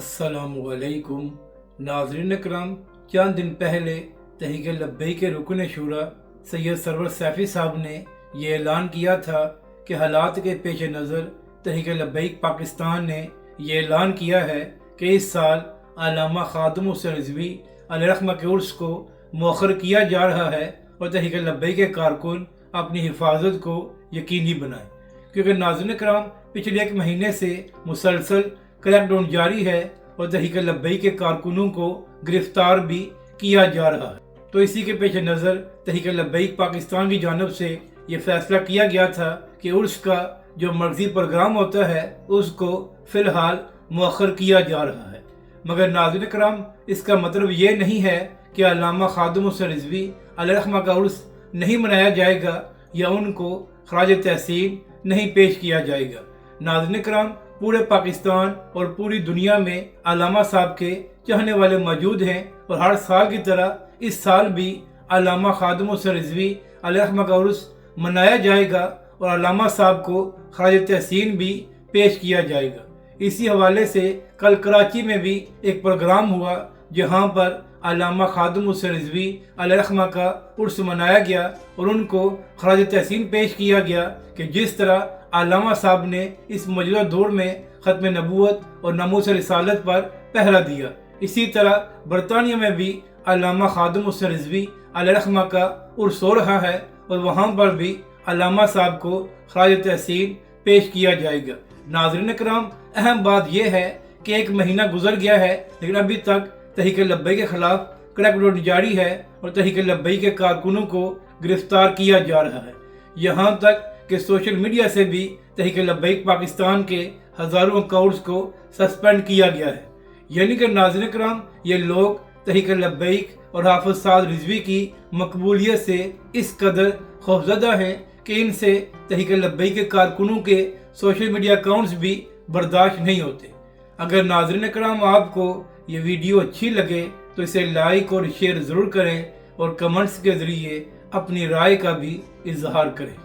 अस्सलाम वालेकुम नाज़रीन करम। चंद दिन पहले तहरीक लब्बैक के रुकन शूरा सैयद सरवर सैफ़ी साहब ने ये ऐलान किया था कि हालात के पेश नज़र तहरीक लब्बैक पाकिस्तान ने ये ऐलान किया है कि इस साल अल्लामा खादिम हुसैन रिज़वी अलैहिर्रहमा के उर्स को मौखर किया जा रहा है और तहरीक लब्बैक के कारकुन अपनी हिफाजत को यकीनी बनाएं, क्योंकि नाज़रीन करम पिछले एक महीने से मुसलसल क्रैकडाउन जारी है और तहरीक लब्बैक के कारकुनों को गिरफ्तार भी किया जा रहा है। तो इसी के पेश नज़र तहरीक लब्बैक पाकिस्तान की जानब से ये फैसला किया गया था कि उर्स का जो मर्जी प्रोग्राम होता है उसको फ़िलहाल मौखर किया जा रहा है। मगर नाज़रीन करम, इसका मतलब ये नहीं है कि अल्लामा खादिम हुसैन रिज़वी अलैहिर्रहमा का उर्स नहीं मनाया जाएगा या उनको खराज तहसीन नहीं पेश किया जाएगा। नाज़रीन करम, पूरे पाकिस्तान और पूरी दुनिया में अल्लामा साहब के चाहने वाले मौजूद हैं और हर साल की तरह इस साल भी अल्लामा खादिम हुसैन रिज़वी अलैहिर्रहमा का उर्स मनाया जाएगा और अल्लामा साहब को खराज तहसीन भी पेश किया जाएगा। इसी हवाले से कल कराची में भी एक प्रोग्राम हुआ जहां पर अल्लामा खादिम हुसैन रिज़वी अलैहिर्रहमा का उर्स मनाया गया और उनको खराज तहसीन पेश किया गया कि जिस तरह अल्लामा साहब ने इस मौजूदा दौर में ख़त्म नबूवत और नामूस रिसालत पर पहरा दिया, इसी तरह बरतानिया में भी अल्लामा खादिम हुसैन रिज़वी अलैहिर्रहमा का उर्स हो रहा है और वहाँ पर भी अल्लामा साहब को खराज तहसीन पेश किया जाएगा। नाज़रीन करम, अहम बात यह है कि एक महीना गुजर गया है लेकिन अभी तक तहरीक लब्बैक के खिलाफ क्रैकडाउन जारी है और तहरीक लब्बैक के कारकुनों को गिरफ्तार किया जा रहा है। यहाँ तक कि सोशल मीडिया से भी तहरीक लब्बैक पाकिस्तान के हज़ारों अकाउंट्स को सस्पेंड किया गया है। यानी कि नाज़रीन करम, ये लोग तहरीक लब्बैक और हाफिज़ साद रिज़वी की मकबूलियत से इस कदर खौफज़दा हैं कि इनसे तहरीक लब्बैक के कारकुनों के सोशल मीडिया अकाउंट्स भी बर्दाश्त नहीं होते। अगर नाज़रीन करम आपको ये वीडियो अच्छी लगे तो इसे लाइक और शेयर ज़रूर करें और कमेंट्स के ज़रिए अपनी राय का भी इजहार करें।